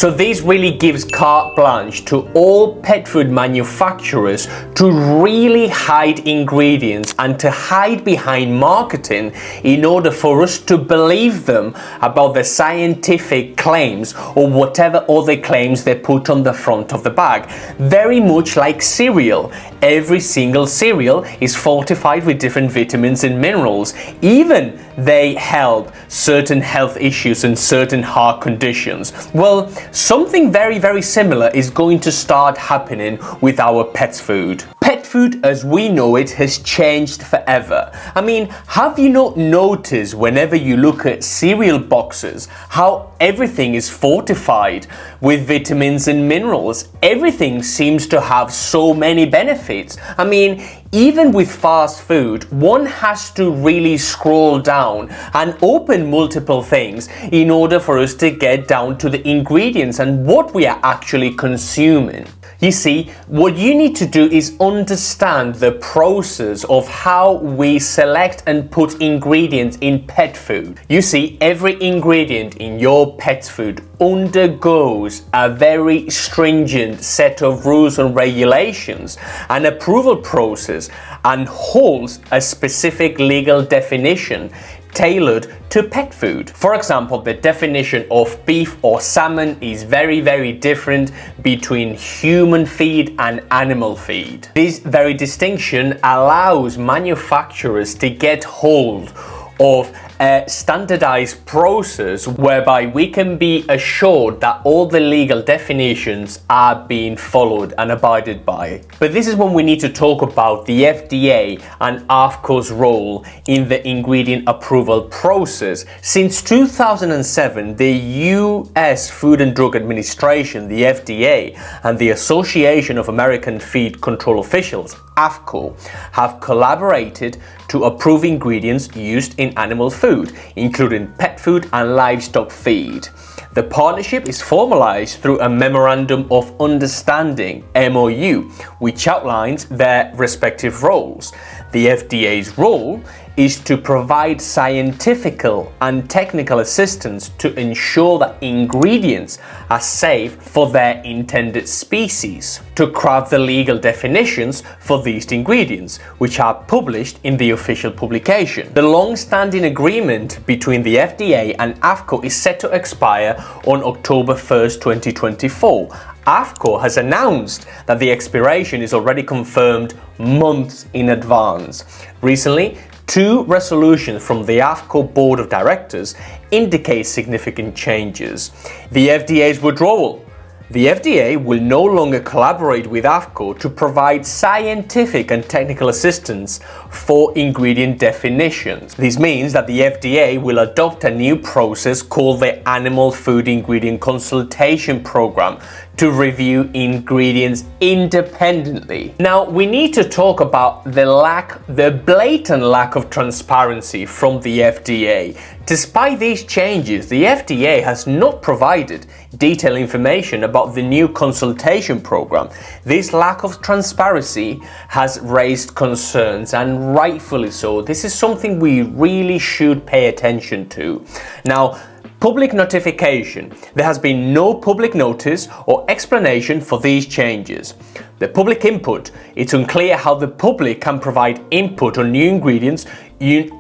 So this really gives carte blanche to all pet food manufacturers to really hide ingredients and to hide behind marketing in order for us to believe them about the scientific claims or whatever other claims they put on the front of the bag. Very much like cereal. Every single cereal is fortified with different vitamins and minerals. Even they help certain health issues and certain heart conditions. Well, something very similar is going to start happening with our pet food. Pet food as we know it has changed forever. I mean, have you not noticed whenever you look at cereal boxes how everything is fortified with vitamins and minerals? Everything seems to have so many benefits. I mean, even with fast food, one has to really scroll down and open multiple things in order for us to get down to the ingredients and what we are actually consuming. You see, what you need to do is understand the process of how we select and put ingredients in pet food. You see, every ingredient in your pet food undergoes a very stringent set of rules and regulations, an approval process, and holds a specific legal definition tailored to pet food. For example, the definition of beef or salmon is very different between human feed and animal feed. This very distinction allows manufacturers to get hold of a standardized process whereby we can be assured that all the legal definitions are being followed and abided by. But this is when we need to talk about the FDA and AAFCO's role in the ingredient approval process. Since 2007, the US Food and Drug Administration, the FDA, and the Association of American Feed Control Officials, AAFCO, have collaborated to approve ingredients used in animal food, including pet food and livestock feed. The partnership is formalized through a Memorandum of Understanding, MOU, which outlines their respective roles. The FDA's role is to provide scientific and technical assistance to ensure that ingredients are safe for their intended species, to craft the legal definitions for these ingredients, which are published in the official publication. The long-standing agreement between the FDA and AAFCO is set to expire on October 1st, 2024. AAFCO has announced that the expiration is already confirmed months in advance. Recently, 2 resolutions from the AAFCO Board of Directors indicate significant changes. The FDA's withdrawal. The FDA will no longer collaborate with AAFCO to provide scientific and technical assistance for ingredient definitions. This means that the FDA will adopt a new process called the Animal Food Ingredient Consultation Program to review ingredients independently. Now, we need to talk about the blatant lack of transparency from the FDA. Despite these changes, the FDA has not provided detailed information about the new consultation program. This lack of transparency has raised concerns, and rightfully so. This is something we really should pay attention to. Now, public notification. There has been no public notice or explanation for these changes. The public input. It's unclear how the public can provide input on new ingredients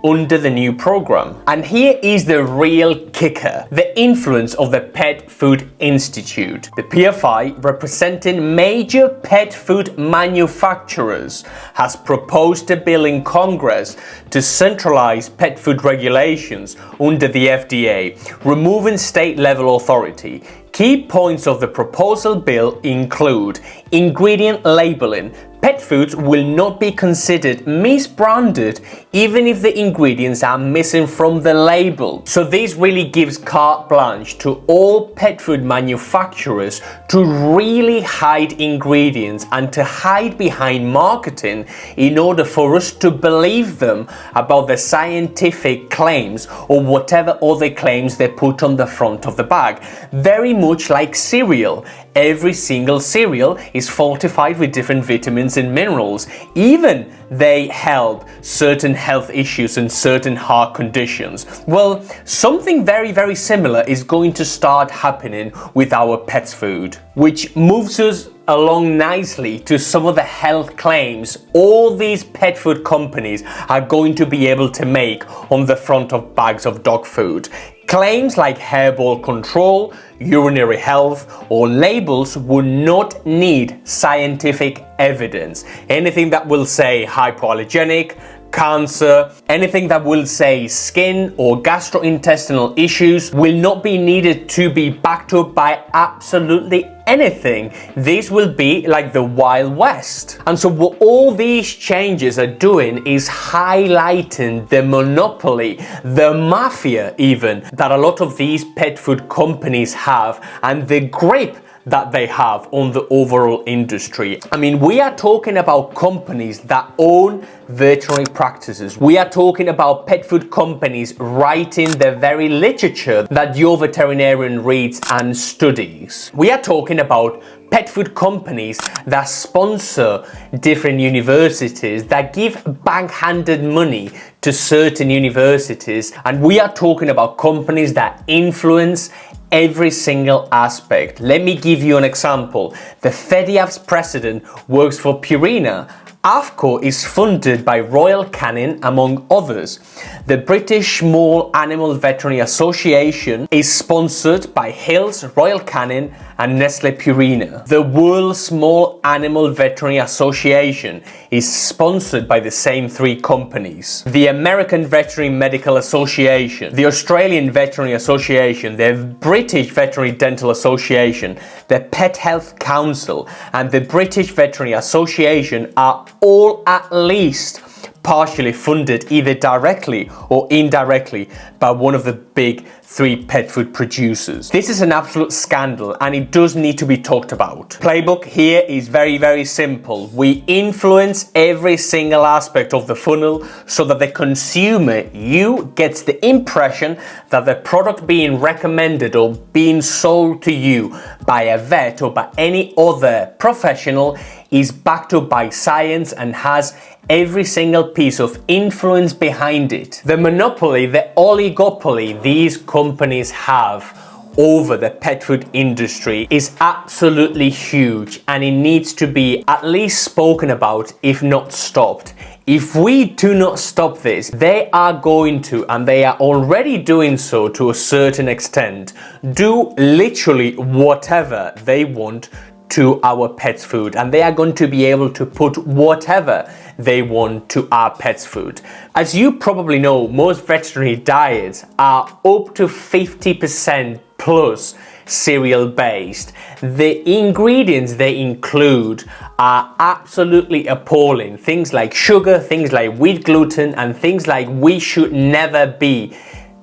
under the new program. And here is the real kicker: the influence of the Pet Food Institute. The PFI, representing major pet food manufacturers, has proposed a bill in Congress to centralize pet food regulations under the FDA, removing state-level authority. Key points of the proposal bill include ingredient labeling. Pet foods will not be considered misbranded even if the ingredients are missing from the label. So this really gives carte blanche to all pet food manufacturers to really hide ingredients and to hide behind marketing in order for us to believe them about the scientific claims or whatever other claims they put on the front of the bag. Very much like cereal. Every single cereal is fortified with different vitamins and minerals. Even they help certain health issues and certain heart conditions. Well, something very, very similar is going to start happening with our pet's food, which moves us along nicely to some of the health claims all these pet food companies are going to be able to make on the front of bags of dog food. Claims like hairball control, urinary health, or labels would not need scientific evidence. Anything that will say hypoallergenic, cancer, anything that will say skin or gastrointestinal issues will not be needed to be backed up by absolutely anything. This will be like the Wild West. And so what all these changes are doing is highlighting the monopoly, the mafia even, that a lot of these pet food companies have, and the grip that they have on the overall industry. I mean, we are talking about companies that own veterinary practices. We are talking about pet food companies writing the very literature that your veterinarian reads and studies. We are talking about pet food companies that sponsor different universities, that give backhanded money to certain universities. And we are talking about companies that influence every single aspect. Let me give you an example. The FEDIAF's president works for Purina. AFCO is funded by Royal Canin, among others. The British Small Animal Veterinary Association is sponsored by Hills, Royal Canin, and Nestle Purina. The World Small Animal Veterinary Association is sponsored by the same three companies. The American Veterinary Medical Association, the Australian Veterinary Association, the British Veterinary Dental Association, the Pet Health Council, and the British Veterinary Association are all at least partially funded either directly or indirectly by one of the big three pet food producers. This is an absolute scandal and it does need to be talked about. Playbook here is very, very simple. We influence every single aspect of the funnel so that the consumer, you, gets the impression that the product being recommended or being sold to you by a vet or by any other professional is backed up by science and has every single piece of influence behind it. The monopoly, the oligopoly these companies have over the pet food industry is absolutely huge, and it needs to be at least spoken about, if not stopped. If we do not stop this, they are going to, and they are already doing so to a certain extent, do literally whatever they want to our pets' food, and they are going to be able to put whatever they want to our pets' food. As you probably know, most veterinary diets are up to 50% plus cereal based. The ingredients they include are absolutely appalling. Things like sugar, things like wheat gluten, and things like we should never be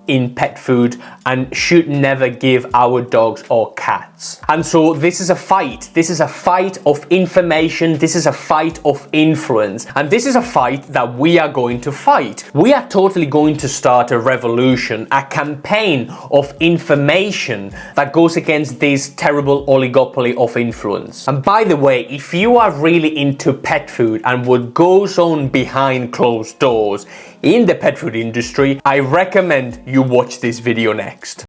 in pet food and should never give our dogs or cats. And so this is a fight. This is a fight of information. This is a fight of influence. And this is a fight that we are going to fight. We are totally going to start a revolution, a campaign of information that goes against this terrible oligopoly of influence. And by the way, if you are really into pet food and what goes on behind closed doors in the pet food industry, I recommend you watch this video next.